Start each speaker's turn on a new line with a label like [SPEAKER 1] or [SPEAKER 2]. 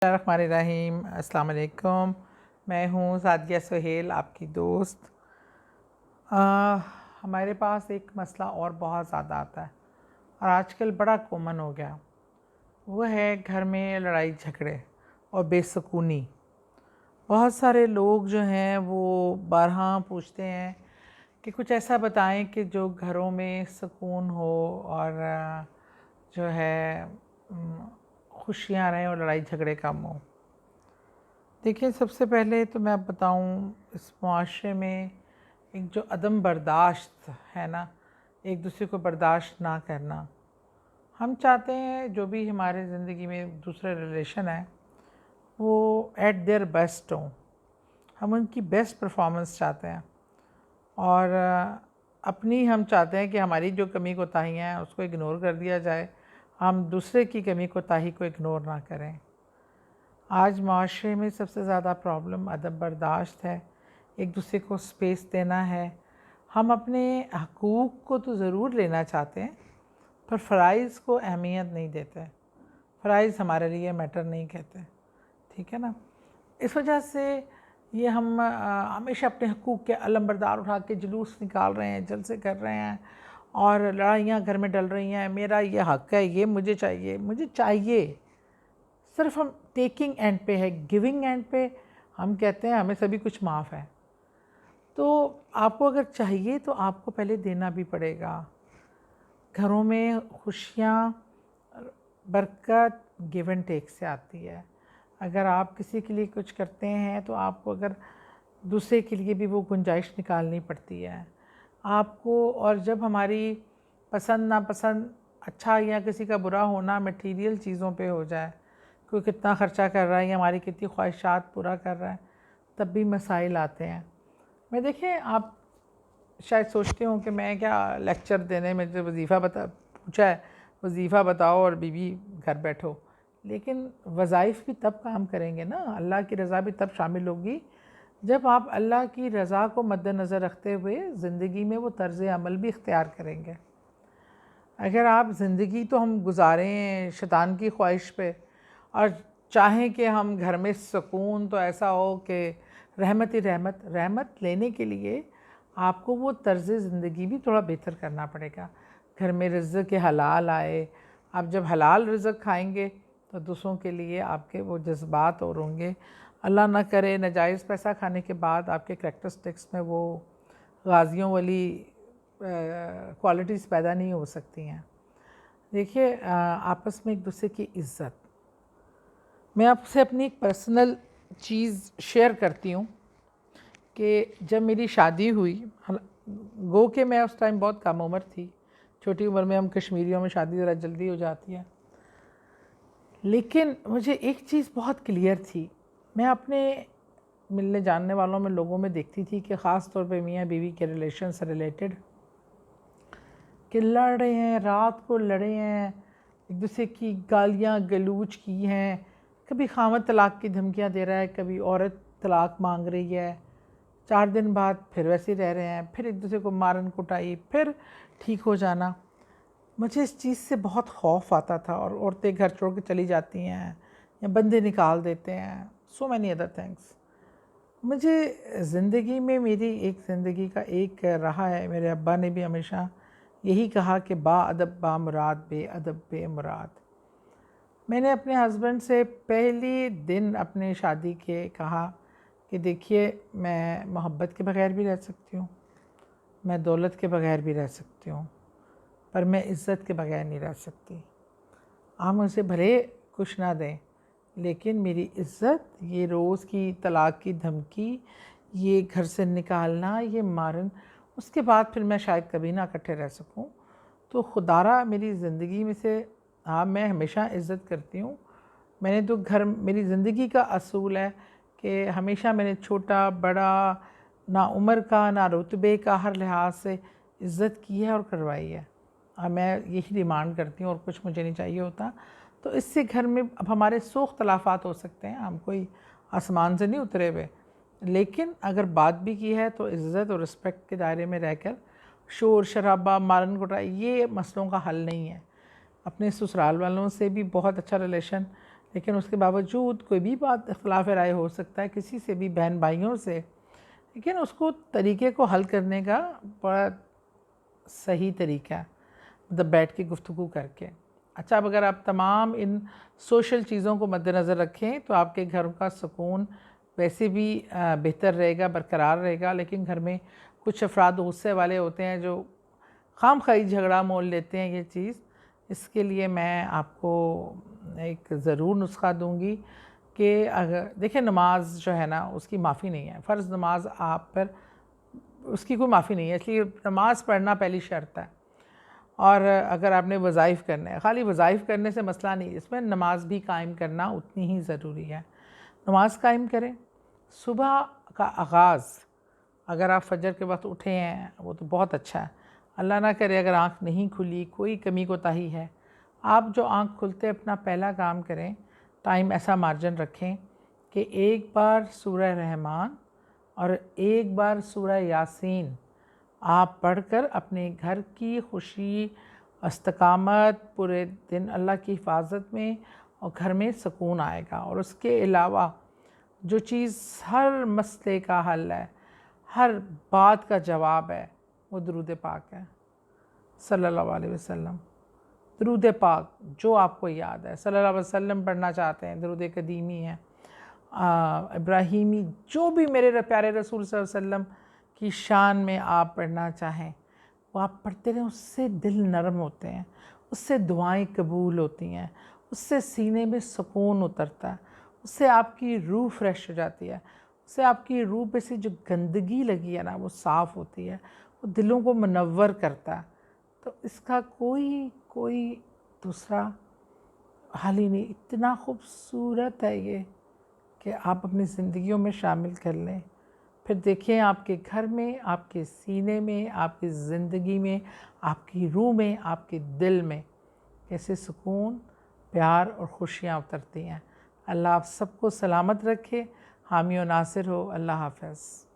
[SPEAKER 1] रहीम अस्सलाम वालेकुम। मैं हूँ सादिया सुहेल, आपकी दोस्त। हमारे पास एक मसला और बहुत ज़्यादा आता है और आजकल बड़ा कॉमन हो गया। वो है घर में लड़ाई झगड़े और बेसुकूनी। बहुत सारे लोग जो हैं वो बारहा पूछते हैं कि कुछ ऐसा बताएं कि जो घरों में सुकून हो और जो है खुशियाँ रहें और लड़ाई झगड़े कम हो। देखिए, सबसे पहले तो मैं बताऊं, इस मुआशरे में एक जो अदम बर्दाश्त है ना, एक दूसरे को बर्दाश्त ना करना। हम चाहते हैं जो भी हमारे ज़िंदगी में दूसरे रिलेशन है वो एट देयर बेस्ट हों। हम उनकी बेस्ट परफॉर्मेंस चाहते हैं और अपनी हम चाहते हैं कि हमारी जो कमी कोताहियाँ हैं उसको इग्नोर कर दिया जाए, हम दूसरे की कमी कोताही को इग्नोर ना करें। आज माशरे में सबसे ज़्यादा प्रॉब्लम अदब बर्दाश्त है, एक दूसरे को स्पेस देना है। हम अपने हकूक़ को तो ज़रूर लेना चाहते हैं पर फ़राइज़ को अहमियत नहीं देते। फ़राइज़ हमारे लिए मैटर नहीं कहते, ठीक है ना। इस वजह से ये हम हमेशा अपने हकूक़ के अलमबरदार उठा के जुलूस निकाल रहे हैं, जलसे कर रहे हैं और लड़ाइयाँ घर में डल रही हैं। मेरा ये हक़ है, ये मुझे चाहिए, मुझे चाहिए। सिर्फ हम टेकिंग एंड पे है, गिविंग एंड पे हम कहते हैं हमें सभी कुछ माफ़ है। तो आपको अगर चाहिए तो आपको पहले देना भी पड़ेगा। घरों में खुशियाँ, बरकत गिव एंड टेक से आती है। अगर आप किसी के लिए कुछ करते हैं तो आपको अगर दूसरे के लिए भी वो गुंजाइश निकालनी पड़ती है आपको। और जब हमारी पसंद नापसंद, अच्छा या किसी का बुरा होना मटीरियल चीज़ों पे हो जाए, कोई कितना ख़र्चा कर रहा है या हमारी कितनी ख्वाहिशात पूरा कर रहा है, तब भी मसाइल आते हैं। मैं देखें, आप शायद सोचते हो कि मैं क्या लेक्चर देने में जो वजीफ़ा पूछा है वजीफ़ा बताओ और बीवी घर बैठो, लेकिन वज़ाइफ भी तब काम करेंगे ना, अल्लाह की रज़ा भी तब शामिल होगी जब आप अल्लाह की रज़ा को मद्देनज़र रखते हुए ज़िंदगी में वो तर्ज़ अमल भी इख्तियार करेंगे। अगर आप ज़िंदगी तो हम गुजारें शैतान की ख्वाहिश पे और चाहें कि हम घर में सुकून तो ऐसा हो कि रहमत ही रहमत, रहमत लेने के लिए आपको वो तर्ज़ ज़िंदगी भी थोड़ा बेहतर करना पड़ेगा। घर में रिज़्क़ के हलाल आए, आप जब हलाल रिज़्क़ खाएंगे तो दूसरों के लिए आपके वो जज्बात और होंगे। अल्लाह ना करे नाजायज़ पैसा खाने के बाद आपके करैक्टरिस्टिक्स में वो गाज़ियों वाली क्वालिटीज़ पैदा नहीं हो सकती हैं। देखिए, आपस में एक दूसरे की इज़्ज़त। मैं आपसे अपनी एक पर्सनल चीज़ शेयर करती हूँ कि जब मेरी शादी हुई, गो के मैं उस टाइम बहुत कम उम्र थी। छोटी उम्र में हम कश्मीरियों में शादी ज़रा जल्दी हो जाती है, लेकिन मुझे एक चीज़ बहुत क्लियर थी। मैं अपने मिलने जानने वालों में लोगों में देखती थी कि ख़ास तौर पे मियाँ बीवी के रिलेशन से रिलेटेड कि लड़ रहे हैं, रात को लड़े हैं, एक दूसरे की गालियाँ गलूच की हैं। कभी खामद तलाक की धमकियाँ दे रहा है, कभी औरत तलाक मांग रही है। 4 दिन बाद फिर वैसे ही रह रहे हैं, फिर एक दूसरे को मारन कुटाई, फिर ठीक हो जाना। मुझे इस चीज़ से बहुत खौफ आता था और औरतें घर छोड़ के चली जाती हैं या बंदे निकाल देते हैं, सो मैनी अदर थिंग्स। मुझे ज़िंदगी में मेरी एक ज़िंदगी का एक रहा है, मेरे अब्बा ने भी हमेशा यही कहा कि बाअदब बामुराद, बेअदब बेमुराद। मैंने अपने हस्बैंड से पहले दिन अपने शादी के कहा कि देखिए, मैं मोहब्बत के बग़ैर भी रह सकती हूँ, मैं दौलत के बग़ैर भी रह सकती हूँ, पर मैं इज़्ज़त के बग़ैर नहीं रह सकती। आप मुझे भले कुछ ना दें, लेकिन मेरी इज़्ज़त, ये रोज़ की तलाक की धमकी, ये घर से निकालना, ये मारन, उसके बाद फिर मैं शायद कभी ना इकट्ठे रह सकूं। तो खुदारा मेरी ज़िंदगी में से, हाँ, मैं हमेशा इज़्ज़त करती हूँ। मैंने तो घर, मेरी ज़िंदगी का असूल है कि हमेशा मैंने छोटा बड़ा, ना उम्र का ना रुतबे का, हर लिहाज से इज़्ज़त की है और करवाई है। मैं यही डिमांड करती हूँ और कुछ मुझे नहीं चाहिए होता। तो इससे घर में अब हमारे सौ इख्तलाफ़ात हो सकते हैं, हम कोई आसमान से नहीं उतरे हुए, लेकिन अगर बात भी की है तो इज़्ज़त और रिस्पेक्ट के दायरे में रहकर शोर शराबा, मारन कुटाई, ये मसलों का हल नहीं है। अपने ससुराल वालों से भी बहुत अच्छा रिलेशन लेकिन उसके बावजूद कोई भी बात इख्तिलाफ़ राय हो सकता है किसी से भी, बहन भाइयों से, लेकिन उसको तरीके को हल करने का बड़ा सही तरीका है, मतलब बैठ के गुफ्तगू करके। अच्छा, अब अगर आप तमाम इन सोशल चीज़ों को मद्देनज़र रखें तो आपके घर का सुकून वैसे भी बेहतर रहेगा, बरकरार रहेगा। लेकिन घर में कुछ अफराद गुस्से वाले होते हैं जो खामखाई झगड़ा मोल लेते हैं ये चीज़। इसके लिए मैं आपको एक ज़रूर नुस्खा दूंगी कि अगर देखिए, नमाज जो है ना उसकी माफ़ी नहीं है, फ़र्ज़ नमाज आप पर उसकी कोई माफ़ी नहीं है, इसलिए नमाज़ पढ़ना पहली शर्त है। और अगर आपने वज़ाइफ़ करने हैं, खाली वज़ाइफ़ करने से मसला नहीं, इसमें नमाज भी कायम करना उतनी ही ज़रूरी है। नमाज कायम करें। सुबह का आगाज़ अगर आप फजर के वक्त उठे हैं वो तो बहुत अच्छा है। अल्लाह ना करे अगर आँख नहीं खुली, कोई कमी कोताही है, आप जो आँख खुलते अपना पहला काम करें, टाइम ऐसा मार्जिन रखें कि एक बार सूरह रहमान और एक बार सूरह यासीन आप पढ़कर अपने घर की खुशी, इस्तकामत, पूरे दिन अल्लाह की हिफाजत में और घर में सुकून आएगा। और उसके अलावा जो चीज़ हर मसले का हल है, हर बात का जवाब है, वो दुरूद पाक है सल्लल्लाहु अलैहि वसल्लम। दुरूद पाक जो आपको याद है, सल्लल्लाहु अलैहि वसल्लम पढ़ना चाहते हैं, दुरूद कदीमी है, इब्राहीमी, जो भी मेरे प्यारे रसूल सल्लल्लाहु अलैहि वसल्लम की शान में आप पढ़ना चाहें वो आप पढ़ते रहें। उससे दिल नरम होते हैं, उससे दुआएं कबूल होती हैं, उससे सीने में सुकून उतरता है, उससे आपकी रूह फ्रेश हो जाती है, उससे आपकी रूह पे से जो गंदगी लगी है ना वो साफ़ होती है, वो दिलों को मुनव्वर करता है। तो इसका कोई कोई दूसरा हल ही नहीं। इतना खूबसूरत है ये कि आप अपनी ज़िंदगियों में शामिल कर लें। फिर देखिए आपके घर में, आपके सीने में, आपकी ज़िंदगी में, आपकी रूह में, आपके दिल में कैसे सुकून, प्यार और खुशियाँ उतरती हैं। अल्लाह आप सबको सलामत रखे, हामी और नासिर हो। अल्लाह हाफ़िज़।